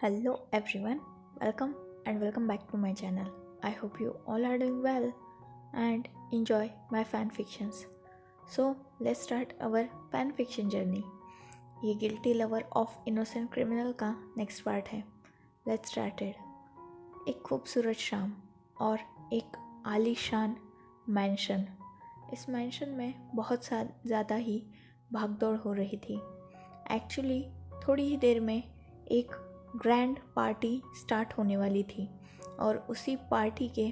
Hello everyone, welcome back to my channel. I hope you all are doing well and enjoy my fan fictions. So let's start our fan fiction journey. ये guilty lover of innocent criminal का next part है. Let's started. एक खूबसूरत शाम और एक आलीशान mention. इस मैंशन में बहुत ज़्यादा ही भागदौड़ हो रही थी. एक्चुअली थोड़ी ही देर में एक ग्रैंड पार्टी स्टार्ट होने वाली थी और उसी पार्टी के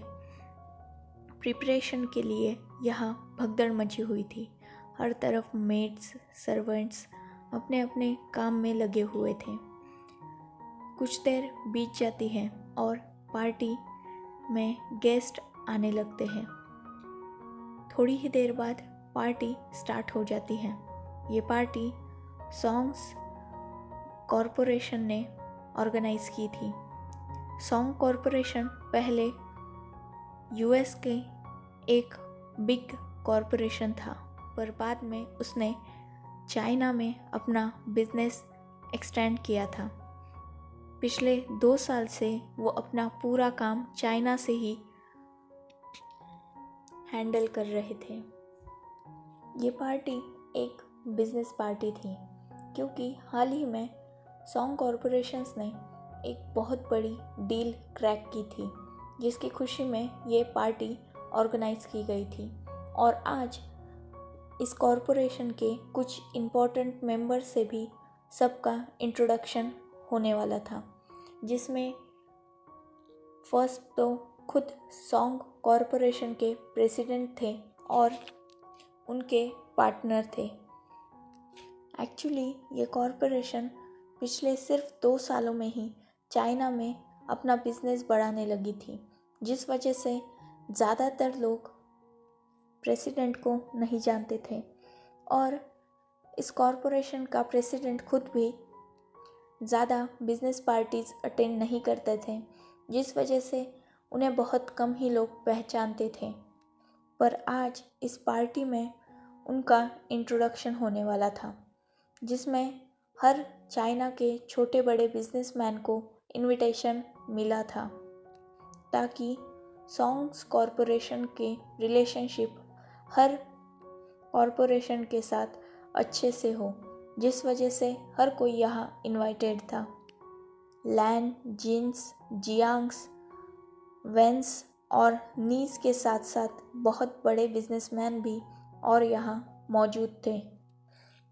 प्रिपरेशन के लिए यहाँ भगदड़ मची हुई थी. हर तरफ मेड्स, सर्वेंट्स अपने अपने काम में लगे हुए थे. कुछ देर बीत जाती है और पार्टी में गेस्ट आने लगते हैं. थोड़ी ही देर बाद पार्टी स्टार्ट हो जाती है. ये पार्टी सॉन्ग्स कॉरपोरेशन ने ऑर्गेनाइज की थी. सॉन्ग कॉरपोरेशन पहले यूएस के एक बिग कॉरपोरेशन था, पर बाद में उसने चाइना में अपना बिजनेस एक्सटेंड किया था. पिछले 2 साल से वो अपना पूरा काम चाइना से ही हैंडल कर रहे थे. ये पार्टी एक बिजनेस पार्टी थी क्योंकि हाल ही में सॉन्ग कॉरपोरेशंस ने एक बहुत बड़ी डील क्रैक की थी, जिसकी खुशी में ये पार्टी ऑर्गेनाइज की गई थी. और आज इस कॉरपोरेशन के कुछ इम्पोर्टेंट मेंबर्स से भी सबका इंट्रोडक्शन होने वाला था, जिसमें फर्स्ट तो खुद सॉन्ग कॉरपोरेशन के प्रेसिडेंट थे और उनके पार्टनर थे. एक्चुअली ये कॉरपोरेशन पिछले सिर्फ 2 सालों में ही चाइना में अपना बिजनेस बढ़ाने लगी थी, जिस वजह से ज़्यादातर लोग प्रेसिडेंट को नहीं जानते थे और इस कॉरपोरेशन का प्रेसिडेंट खुद भी ज़्यादा बिजनेस पार्टीज़ अटेंड नहीं करते थे, जिस वजह से उन्हें बहुत कम ही लोग पहचानते थे. पर आज इस पार्टी में उनका इंट्रोडक्शन होने वाला था, जिसमें हर चाइना के छोटे बड़े बिजनेसमैन को इनविटेशन मिला था ताकि सॉन्ग्स कॉरपोरेशन के रिलेशनशिप हर कॉरपोरेशन के साथ अच्छे से हो, जिस वजह से हर कोई यहाँ इनवाइटेड था. लैन, जिन्स, जियांग्स, वेंस और नीस के साथ साथ बहुत बड़े बिजनेसमैन भी और यहाँ मौजूद थे.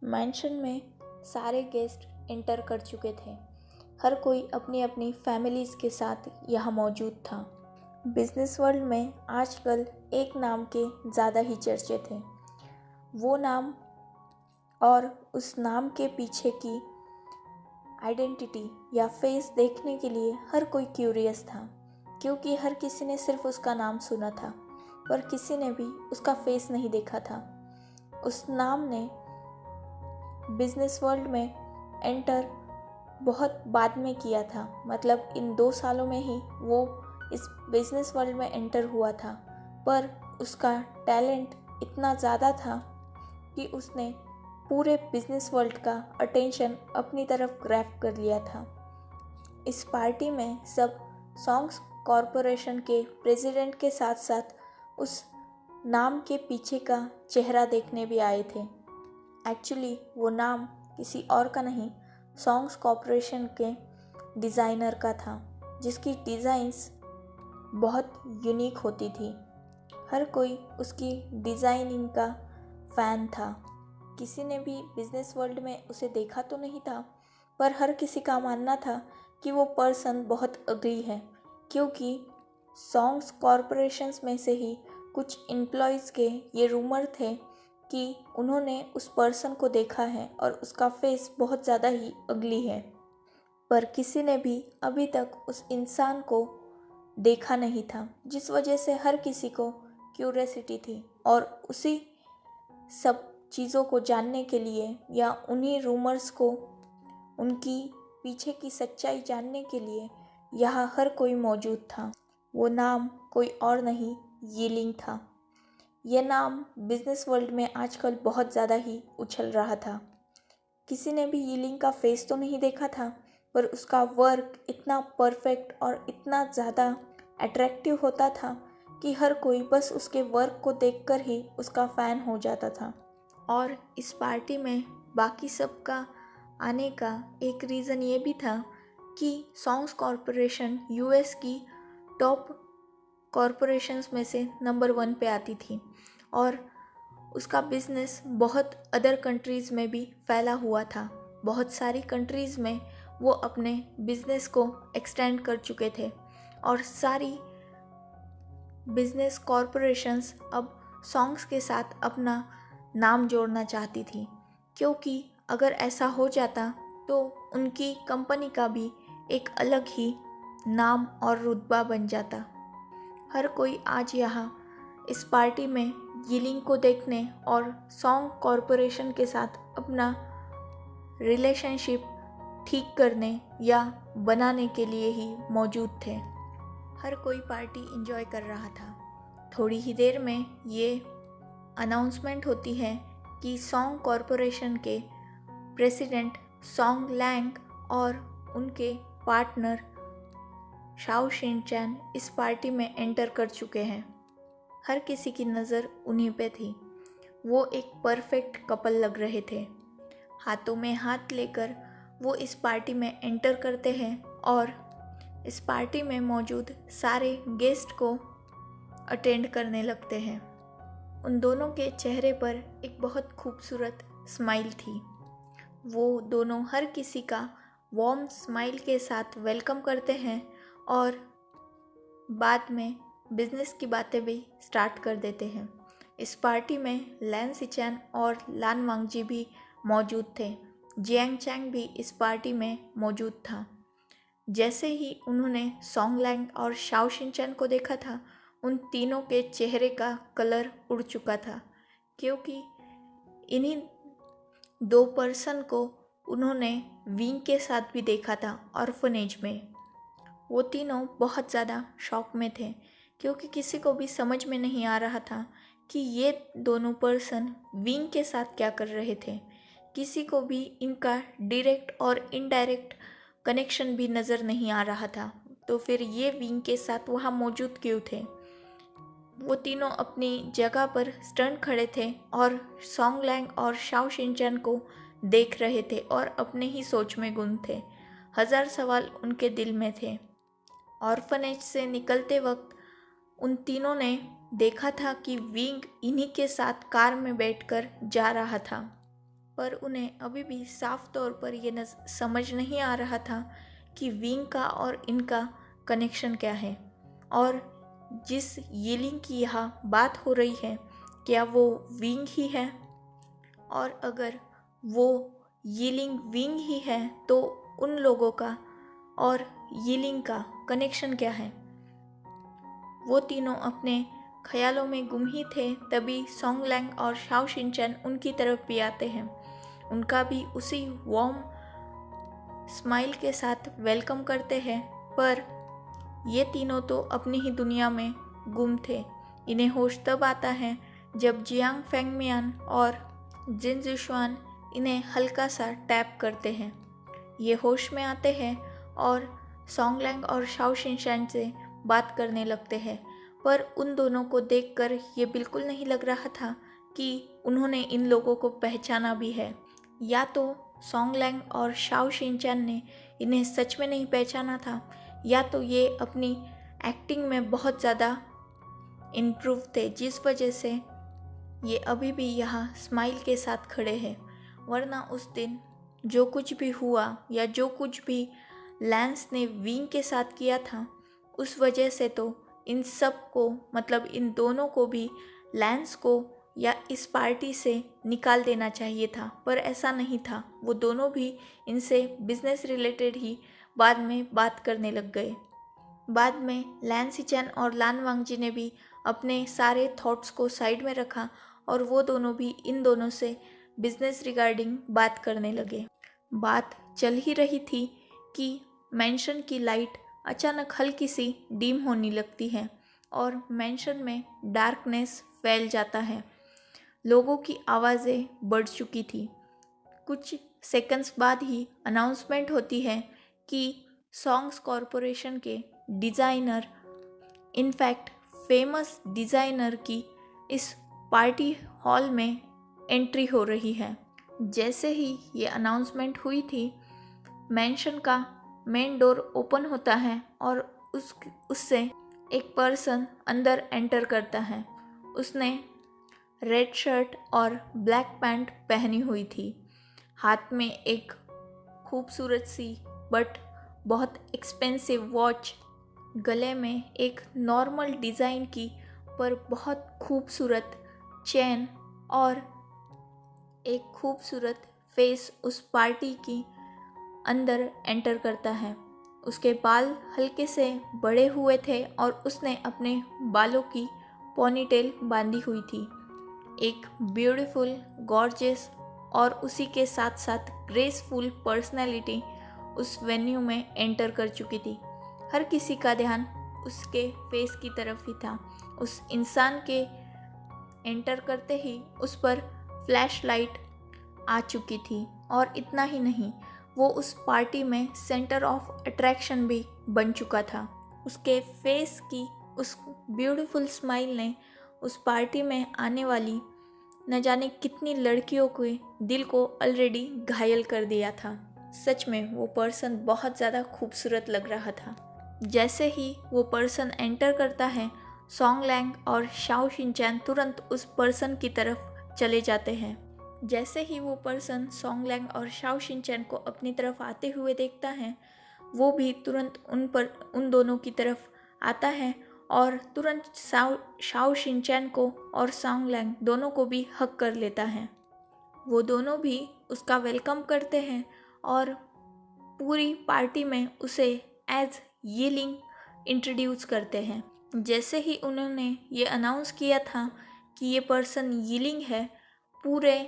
मैंशन में सारे गेस्ट एंटर कर चुके थे. हर कोई अपनी अपनी फैमिलीज़ के साथ यहाँ मौजूद था. बिजनेस वर्ल्ड में आजकल एक नाम के ज़्यादा ही चर्चे थे. वो नाम और उस नाम के पीछे की आइडेंटिटी या फेस देखने के लिए हर कोई क्यूरियस था, क्योंकि हर किसी ने सिर्फ उसका नाम सुना था पर किसी ने भी उसका फेस नहीं देखा था. उस नाम ने बिजनेस वर्ल्ड में एंटर बहुत बाद में किया था, मतलब इन 2 सालों में ही वो इस बिजनेस वर्ल्ड में एंटर हुआ था. पर उसका टैलेंट इतना ज़्यादा था कि उसने पूरे बिजनेस वर्ल्ड का अटेंशन अपनी तरफ ग्रैब कर लिया था. इस पार्टी में सब सॉन्ग्स कॉरपोरेशन के प्रेसिडेंट के साथ साथ उस नाम के पीछे का चेहरा देखने भी आए थे. एक्चुअली वो नाम किसी और का नहीं, सॉन्ग्स कॉरपोरेशन के डिज़ाइनर का था, जिसकी डिज़ाइंस बहुत यूनिक होती थी. हर कोई उसकी डिज़ाइनिंग का फ़ैन था. किसी ने भी बिजनेस वर्ल्ड में उसे देखा तो नहीं था, पर हर किसी का मानना था कि वो पर्सन बहुत अगली है, क्योंकि सॉन्ग्स कॉरपोरेशंस में से ही कुछ एम्प्लॉयज़ के ये रूमर थे कि उन्होंने उस पर्सन को देखा है और उसका फेस बहुत ज़्यादा ही अगली है. पर किसी ने भी अभी तक उस इंसान को देखा नहीं था, जिस वजह से हर किसी को क्यूरियोसिटी थी और उसी सब चीज़ों को जानने के लिए या उन्हीं रूमर्स को, उनकी पीछे की सच्चाई जानने के लिए यहाँ हर कोई मौजूद था. वो नाम कोई और नहीं, यीलिंग था. यह नाम बिजनेस वर्ल्ड में आजकल बहुत ज़्यादा ही उछल रहा था. किसी ने भी यीलिंग का फेस तो नहीं देखा था, पर उसका वर्क इतना परफेक्ट और इतना ज़्यादा अट्रैक्टिव होता था कि हर कोई बस उसके वर्क को देखकर ही उसका फ़ैन हो जाता था। और इस पार्टी में बाकी सबका आने का एक रीज़न ये भी था कि सॉन्ग्स कॉरपोरेशन यूएस की टॉप कॉरपोरेशंस में से नंबर 1 पे आती थी और उसका बिजनेस बहुत अदर कंट्रीज़ में भी फैला हुआ था। बहुत सारी कंट्रीज़ में वो अपने बिजनेस को एक्सटेंड कर चुके थे और सारी बिजनेस कॉरपोरेशंस अब सॉन्ग्स के साथ अपना नाम जोड़ना चाहती थी, क्योंकि अगर ऐसा हो जाता तो उनकी कंपनी का भी एक अलग ही नाम और रुतबा बन जाता। हर कोई आज यहाँ इस पार्टी में यिलिंग को देखने और सॉन्ग कॉरपोरेशन के साथ अपना रिलेशनशिप ठीक करने या बनाने के लिए ही मौजूद थे। हर कोई पार्टी एंजॉय कर रहा था। थोड़ी ही देर में ये अनाउंसमेंट होती है कि सॉन्ग कॉरपोरेशन के प्रेसिडेंट सॉन्ग लैंग और उनके पार्टनर शाओ शिनचैन इस पार्टी में एंटर कर चुके हैं। हर किसी की नज़र उन्हीं पे थी। वो एक परफेक्ट कपल लग रहे थे। हाथों में हाथ लेकर वो इस पार्टी में एंटर करते हैं और इस पार्टी में मौजूद सारे गेस्ट को अटेंड करने लगते हैं। उन दोनों के चेहरे पर एक बहुत खूबसूरत स्माइल थी। वो दोनों हर किसी का वार्म स्माइल के साथ वेलकम करते हैं और बाद में बिजनेस की बातें भी स्टार्ट कर देते हैं। इस पार्टी में लैन सिचैन और लान वांगजी भी मौजूद थे। जियांग चैंग भी इस पार्टी में मौजूद था। जैसे ही उन्होंने सॉन्ग लैंग और शाओ शिनचैन को देखा था, उन तीनों के चेहरे का कलर उड़ चुका था, क्योंकि इन्हीं 2 पर्सन को उन्होंने विंग के साथ भी देखा था ऑर्फनेज में। वो तीनों बहुत ज़्यादा शॉक में थे, क्योंकि किसी को भी समझ में नहीं आ रहा था कि ये दोनों पर्सन विंग के साथ क्या कर रहे थे। किसी को भी इनका डायरेक्ट और इनडायरेक्ट कनेक्शन भी नज़र नहीं आ रहा था, तो फिर ये विंग के साथ वहाँ मौजूद क्यों थे। वो तीनों अपनी जगह पर स्टन खड़े थे और सॉन्ग लैंग और शाओ शिनचैन को देख रहे थे और अपने ही सोच में गुम थे। 1000 सवाल उनके दिल में थे। ऑर्फनेज से निकलते वक्त उन तीनों ने देखा था कि विंग इन्हीं के साथ कार में बैठकर जा रहा था, पर उन्हें अभी भी साफ तौर पर ये समझ नहीं आ रहा था कि विंग का और इनका कनेक्शन क्या है और जिस यिलिंग की यहाँ बात हो रही है क्या वो विंग ही है, और अगर वो यिलिंग विंग ही है तो उन लोगों का और यिलिंग का कनेक्शन क्या है। वो तीनों अपने ख्यालों में गुम ही थे। तभी सॉन्ग लैंग और शाओ शिनचैन उनकी तरफ भी आते हैं। उनका भी उसी वार्म स्माइल के साथ वेलकम करते हैं, पर ये तीनों तो अपनी ही दुनिया में गुम थे। इन्हें होश तब आता है जब जियांग फेंगमियान और जिन जिशुआन इन्हें हल्का सा टैप करते हैं। ये होश में आते हैं और सॉन्ग लैंग और शाओ शिनचैन से बात करने लगते हैं, पर उन दोनों को देखकर ये बिल्कुल नहीं लग रहा था कि उन्होंने इन लोगों को पहचाना भी है। या तो सॉन्ग लैंग और शाओ शिनचैन ने इन्हें सच में नहीं पहचाना था, या तो ये अपनी एक्टिंग में बहुत ज़्यादा इम्प्रूव थे, जिस वजह से ये अभी भी यहाँ स्माइल के साथ खड़े हैं। वरना उस दिन जो कुछ भी हुआ या जो कुछ भी लैंस ने विंग के साथ किया था, उस वजह से तो इन सब को, मतलब इन दोनों को भी, लैंस को या इस पार्टी से निकाल देना चाहिए था, पर ऐसा नहीं था। वो दोनों भी इनसे बिजनेस रिलेटेड ही बाद में बात करने लग गए। बाद में लैन सिचैन और लान वांगजी ने भी अपने सारे थॉट्स को साइड में रखा और वो दोनों भी इन दोनों से बिजनेस रिगार्डिंग बात करने लगे। बात चल ही रही थी कि मैंशन की लाइट अचानक हल्की सी डिम होने लगती है और मैंशन में डार्कनेस फैल जाता है। लोगों की आवाज़ें बढ़ चुकी थी। कुछ सेकंड्स बाद ही अनाउंसमेंट होती है कि सॉन्ग्स कॉरपोरेशन के डिज़ाइनर, इनफैक्ट फेमस डिज़ाइनर की इस पार्टी हॉल में एंट्री हो रही है। जैसे ही ये अनाउंसमेंट हुई थी, मैंशन का मेन डोर ओपन होता है और उससे एक पर्सन अंदर एंटर करता है। उसने रेड शर्ट और ब्लैक पैंट पहनी हुई थी, हाथ में एक खूबसूरत सी बट बहुत एक्सपेंसिव वॉच, गले में एक नॉर्मल डिज़ाइन की पर बहुत खूबसूरत चेन और एक खूबसूरत फेस उस पार्टी की अंदर एंटर करता है। उसके बाल हल्के से बड़े हुए थे और उसने अपने बालों की पोनीटेल बांधी हुई थी। एक ब्यूटीफुल, गॉर्जियस और उसी के साथ साथ ग्रेसफुल पर्सनैलिटी उस वेन्यू में एंटर कर चुकी थी। हर किसी का ध्यान उसके फेस की तरफ ही था। उस इंसान के एंटर करते ही उस पर फ्लैश लाइट आ चुकी थी और इतना ही नहीं, वो उस पार्टी में सेंटर ऑफ अट्रैक्शन भी बन चुका था। उसके फेस की उस ब्यूटीफुल स्माइल ने उस पार्टी में आने वाली न जाने कितनी लड़कियों के दिल को ऑलरेडी घायल कर दिया था। सच में वो पर्सन बहुत ज़्यादा खूबसूरत लग रहा था। जैसे ही वो पर्सन एंटर करता है, सॉन्ग लैंग और शाओ शिनचैन तुरंत उस पर्सन की तरफ चले जाते हैं। जैसे ही वो पर्सन सॉन्ग लैंग और शाओ शिनचैन को अपनी तरफ आते हुए देखता है, वो भी तुरंत उन दोनों की तरफ आता है और तुरंत शाओ शिनचैन को और सॉन्ग लैंग दोनों को भी हक कर लेता है। वो दोनों भी उसका वेलकम करते हैं और पूरी पार्टी में उसे एज यीलिंग इंट्रोड्यूस करते हैं। जैसे ही उन्होंने ये अनाउंस किया था कि ये पर्सन यीलिंग है, पूरे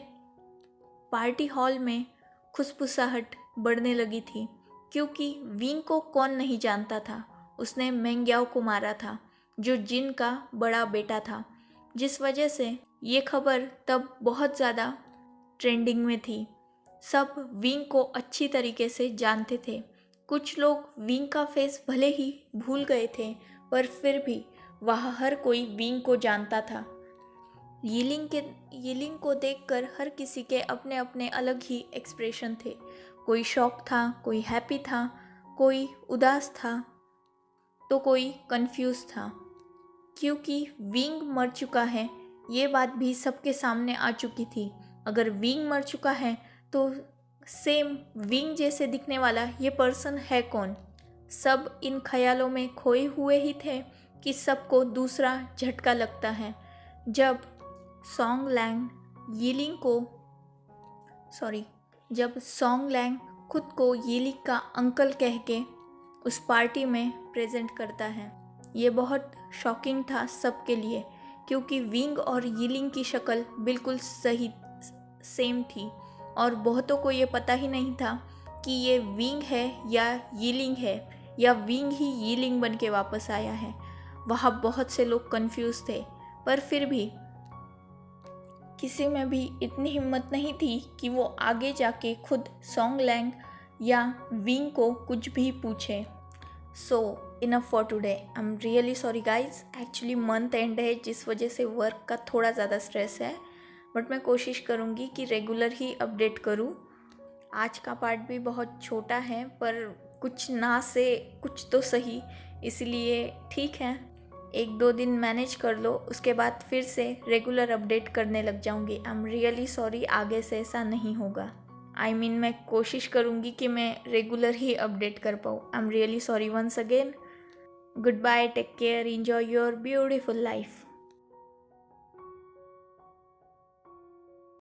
पार्टी हॉल में खुशबुसाहट बढ़ने लगी थी, क्योंकि विंग को कौन नहीं जानता था। उसने मेंग्याओ को मारा था, जो जिन का बड़ा बेटा था, जिस वजह से ये खबर तब बहुत ज़्यादा ट्रेंडिंग में थी। सब विंग को अच्छी तरीके से जानते थे। कुछ लोग विंग का फेस भले ही भूल गए थे, पर फिर भी वह हर कोई विंग को जानता था। यीलिंग को देखकर हर किसी के अपने अपने अलग ही एक्सप्रेशन थे। कोई शॉक था, कोई हैप्पी था, कोई उदास था, तो कोई कंफ्यूज था। क्योंकि विंग मर चुका है, ये बात भी सबके सामने आ चुकी थी। अगर विंग मर चुका है तो सेम विंग जैसे दिखने वाला ये पर्सन है कौन? सब इन ख्यालों में खोए हुए ही थे कि सबको दूसरा झटका लगता है जब सॉन्ग लैंग खुद को यीलिंग का अंकल कह के उस पार्टी में प्रेजेंट करता है। ये बहुत शॉकिंग था सबके लिए, क्योंकि विंग और यीलिंग की शक्ल बिल्कुल सेम थी और बहुतों को ये पता ही नहीं था कि ये विंग है या यीलिंग है, या विंग ही यीलिंग बन के वापस आया है। वहाँ बहुत से लोग कंफ्यूज थे, पर फिर भी किसी में भी इतनी हिम्मत नहीं थी कि वो आगे जाके खुद सॉन्ग लैंग या विंग को कुछ भी पूछे। So enough for today. I am really sorry guys, actually month end है, जिस वजह से वर्क का थोड़ा ज़्यादा स्ट्रेस है, बट मैं कोशिश करूँगी कि रेगुलर ही अपडेट करूँ। आज का पार्ट भी बहुत छोटा है, पर कुछ ना से कुछ तो सही, इसलिए ठीक है, 1-2 दिन मैनेज कर लो, उसके बाद फिर से रेगुलर अपडेट करने लग जाऊँगी। आई एम रियली सॉरी, आगे से ऐसा नहीं होगा। मैं कोशिश करूँगी कि मैं रेगुलर ही अपडेट कर पाऊँ। I am really sorry once again. Good bye, take care, enjoy your beautiful life.